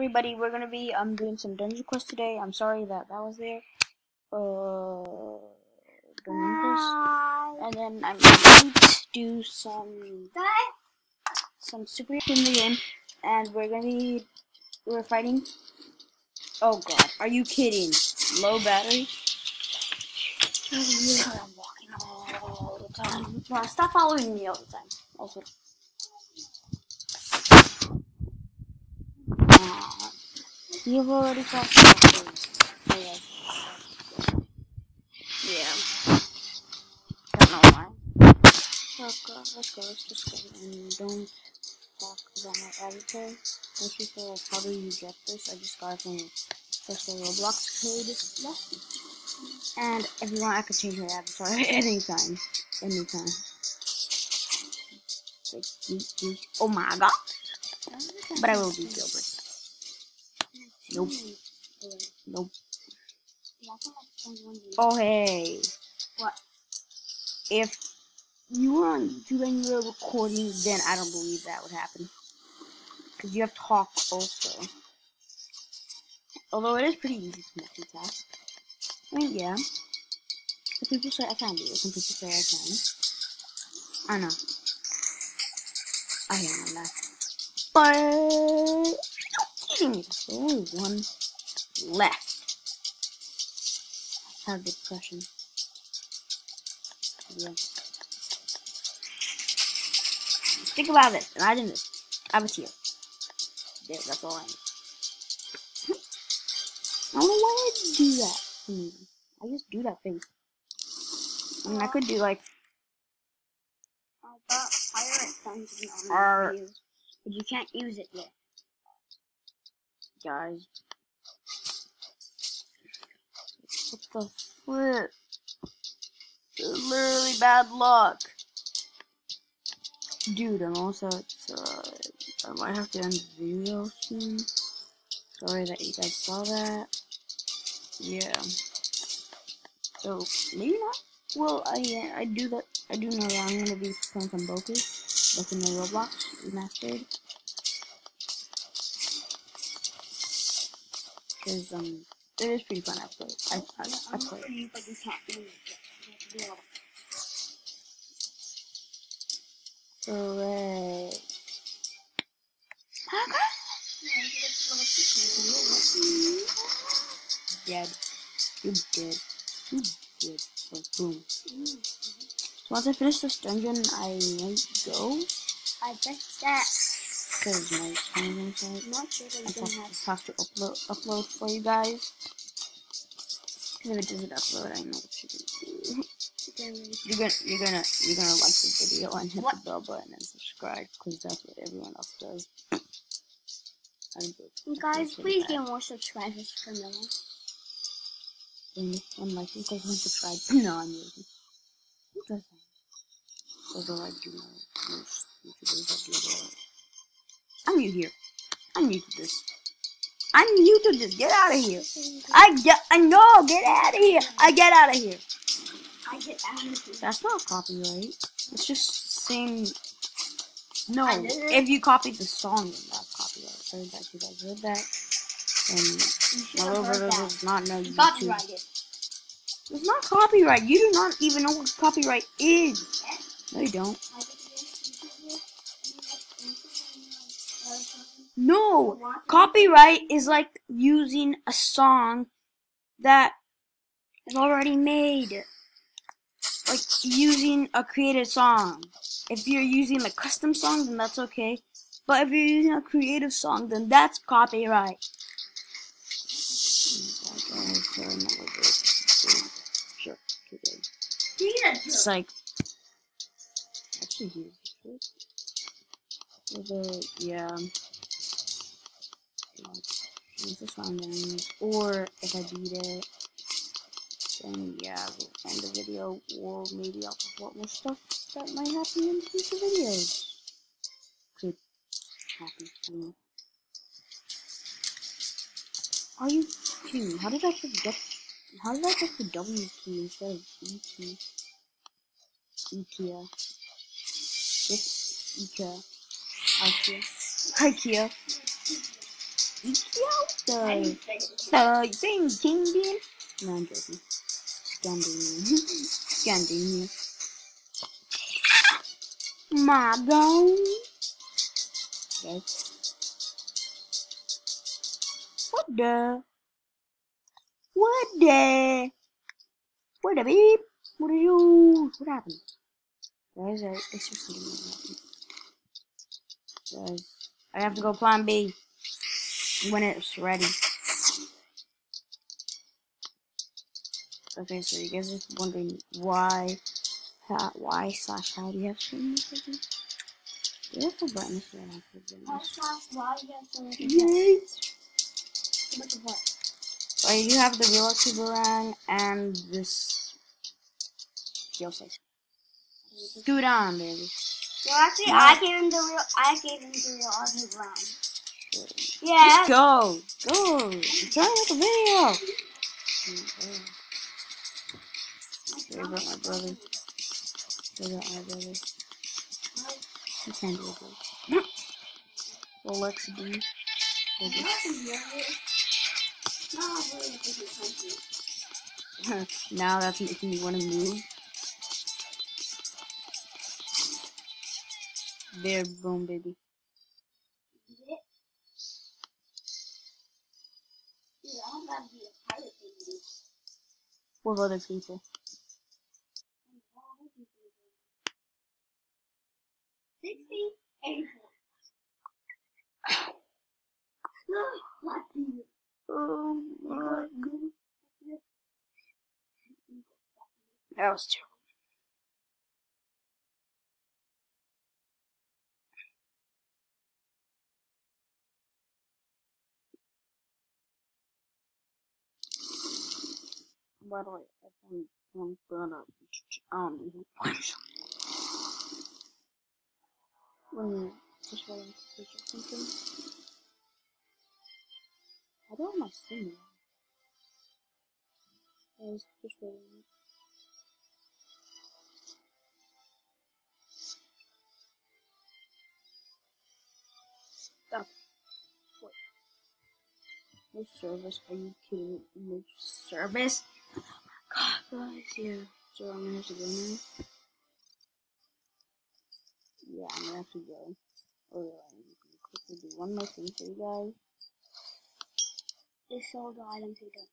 everybody, we're gonna be doing some dungeon quests today. I'm sorry that was there. Dungeon quests. And then I'm going to do some super in the game, and we're fighting. Oh god, are you kidding? Low battery? I'm walking all the time. No, stop following me all the time. Also. You've already talked about this. So yeah. Don't know why. Oh god, let's go. Let's just go. And don't talk about my avatar. Most people are like, how do you get this? I just got it from special Roblox code. And if you want, I could change my avatar anytime. Anytime. Like, oh my god. But I will do jailbreak. Nope. Nope. Oh hey. What? If you were on YouTube and you were recording, then I don't believe that would happen. Because you have to talk also. Although it is pretty easy to multitask. I mean, yeah. Some people say I can't do it. Some people say I can. I know. I hear my laugh. But you're kidding me. There's only one left. I have depression. Yeah. Think about this. Imagine this. I have a tear. There, that's all I need. I don't know why I do that. I just do that face. I mean, I could do like. I got pirate dungeon on you, but you can't use it yet, guys. What the flip? It's literally bad luck, dude. I'm also. I might have to end the video soon. Sorry that you guys saw that. Yeah. So maybe not. Well, I do that. I do know that I'm gonna be playing some Boku no Roblox remastered. Because it is pretty fun. I play. I play. But you can't do it. Hooray! Dead. You dead. You dead. Oh, boom. So once I finish this dungeon, I might go. I bet that. Because my screen inside. Not sure that I just have to upload for you guys. Because if it doesn't upload, I know what you're gonna do. You're gonna like the video and hit the bell button and subscribe, because that's what everyone else does. Guys, please get more subscribers for Noah. One like, because one subscribe. No, I'm joking. Who does that? Although I do know most YouTubers that do that. I'm new here. I'm new to this. I'm new to this. Get out of here. I know. Get out of here. I get out of here. I get out of here. That's not copyright. It's just saying. No, if you copied the song, then that's copyright. Sorry that you guys heard that. And my little brother does not know YouTube. Copyrighted. It's not copyright. You do not even know what copyright is. No, you don't. No, copyright is like using a song that is already made. Like using a created song. If you're using a custom song, then that's okay. But if you're using a creative song, then that's copyright. Sure. It's like. Actually, yeah. This one, or if I beat it, then yeah, we'll end the video, or maybe I'll talk about more stuff that might happen in future videos. Could happen, you know. Are you kidding me? How did I forget? How did I get the W key instead of E key? IKEA. It's IKEA. IKEA. IKEA. The same Indian. No, I'm joking. Scandinavian. Scandinavian. Mago. Guys. What the? What the? What the beep? What are you? What happened? Guys, it's just something that happened. Guys, I have to go plan B when it's ready. Okay, so you guys are wondering why /how do you have so many buttons? Do you have the buttons for that? Why do you have so many Yes. buttons? What? Well, you have the real boomerang and this skill station. Scoot on, baby. Well, actually, I gave him the real Aussie brown. Sure. Yeah. Just go. Go. I'm trying to make a video. Sorry about my brother. Sorry about my brother. You can't do it. Well, let's do. Now that's making me want to move. There, boom, baby. With other people. 60, 84. Oh my god. That was terrible. By the way, I found one brought up. I don't know who was. When just waiting to picture something. I don't have my skin now. I was just waiting. Stop. What? No service? Are you kidding me? No service? God, guys, yeah. So I'm gonna have to go now. Yeah, I'm gonna have to go. Oh, yeah, I'm gonna quickly do one more thing for you guys. Just show the items we got.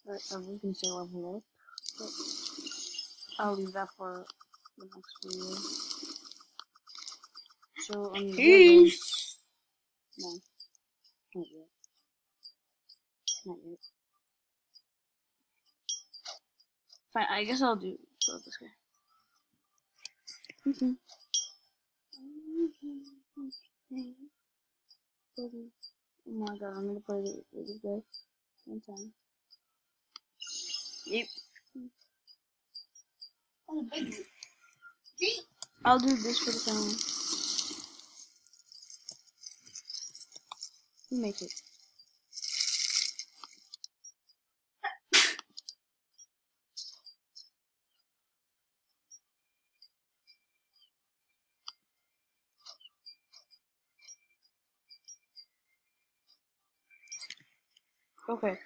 But I was gonna say level up, but I'll leave that for the next video. So, peace! No, not yet. Not yet. Fine, I guess I'll do this guy. Oh my god, I'm gonna play with this guy one time. Yep. Oh, the big one. I'll do this for the family. Who makes it? Okay,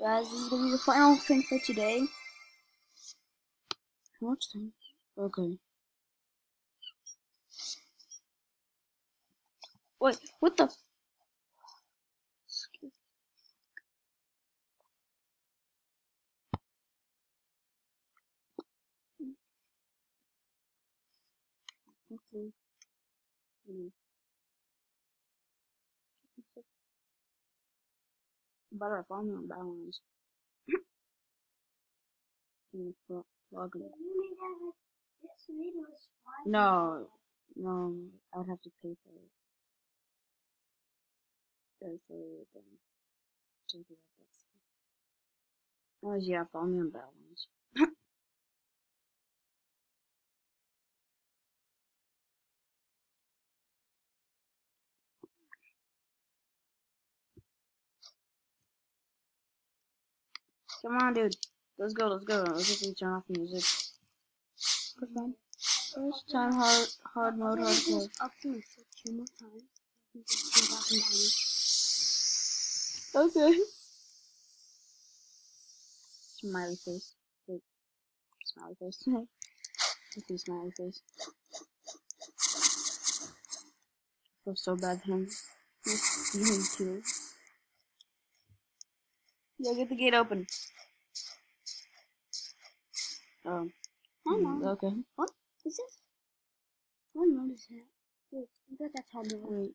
guys, this is gonna be the final thing for today. How much time? Okay. Wait, what the? Okay. Better if I'm on balance. No, no, I would have to pay for it. Pay for it then. Take it out that stuff. Oh yeah, follow me on balance. Come on, dude. Let's go, let's go. Let's just turn off music. Good fun. First time hard mode hardcore. Up to 2 more times. Okay. Smiley face. Wait. Smiley face. Let's see smiley face. I feel so bad for him. He's too. Yeah, get the gate open. Okay. What is this? I don't notice that. Wait, I thought that's how to Wait.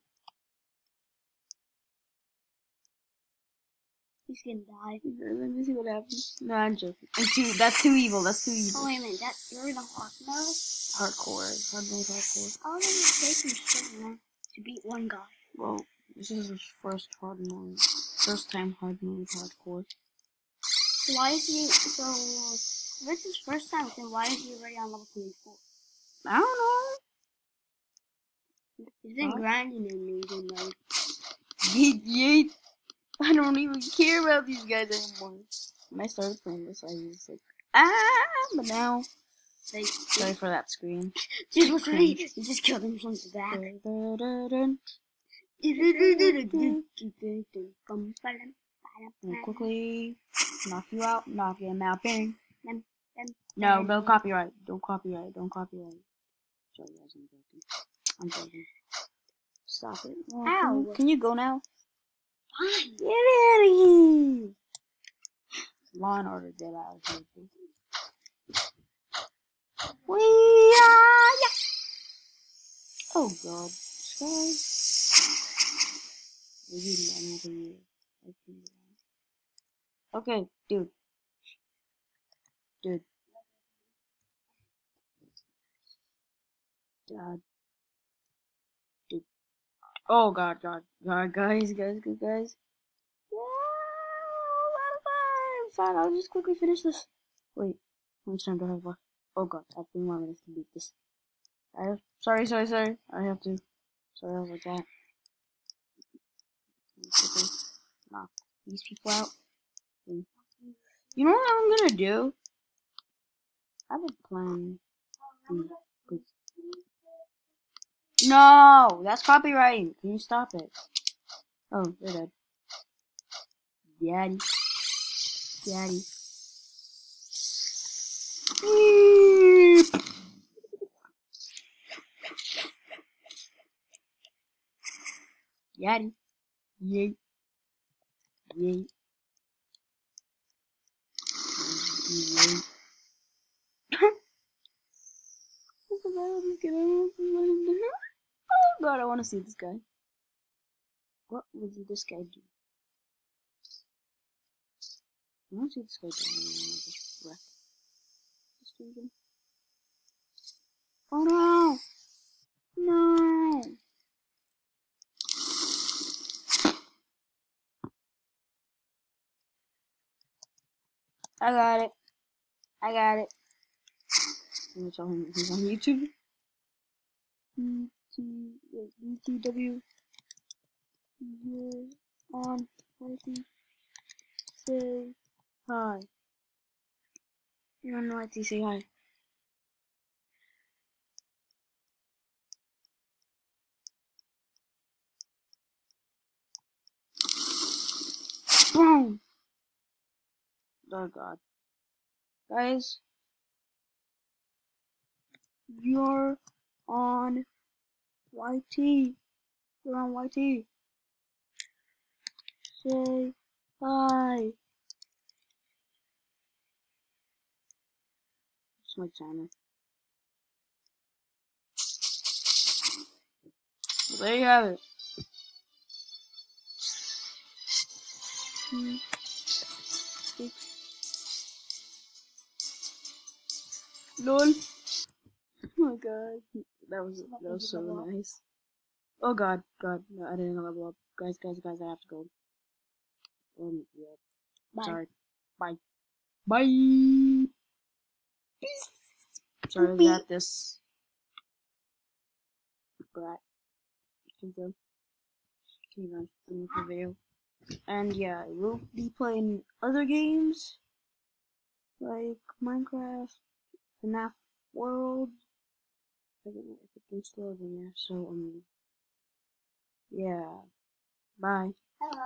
He's gonna die. Let me see what happens. No, I'm joking. That's too evil. That's too evil. Oh wait a minute, you're in a hard mode? Hardcore. Hard mode hardcore. How long did it take you to beat one guy? Well, this is his first hard mode. First time hard mode hardcore. So why is he so if it's his first time, then why is he already on level 24? I don't know. He's been grinding in Legion, like Yeet. I don't even care about these guys anymore. When I started playing this, I was like, but now, like sorry for that scream. just you just killed him from the back. And quickly knock you out, knock him out, bang. No, don't copyright. Don't copyright. Don't copyright. Sorry guys, I'm joking. I'm joking. Stop it. Ow. Can you go now? Fine. Get out of here! Law and Order, get out of here, please. Yeah. Oh god. Sorry. Okay, dude. God. Dude. Oh god, guys. Yeah, fine, I'll just quickly finish this. Wait, how much time do I have left? Oh god, I have 3 more minutes to beat this. Sorry. I have to. Sorry, I was like that. Quickly knock these people out. You know what I'm gonna do? I have a plan. No, that's copywriting. Can you stop it? Oh, they're dead. Daddy. Daddy. Yeet. Oh god, I want to see this guy. What would this guy do? I want to see this guy do. Wreck. Oh no! No! I got it. I'm gonna tell him he's on YouTube. BTW. You're on YT. Say hi. You're on YT. Say hi. Boom! Oh god. Guys, you're on YT. You're on YT. Say hi. It's my channel. Well, there you have it. LOL. Oh my god. That was so nice. Oh god. No, I didn't level up. Guys, I have to go. Yeah. Bye. Sorry. Bye. Peace. Sorry that this brat can go. Can you the video? And yeah, we'll be playing other games like Minecraft, FNAF World. I don't know if it can still in there. So yeah. Bye. Hello.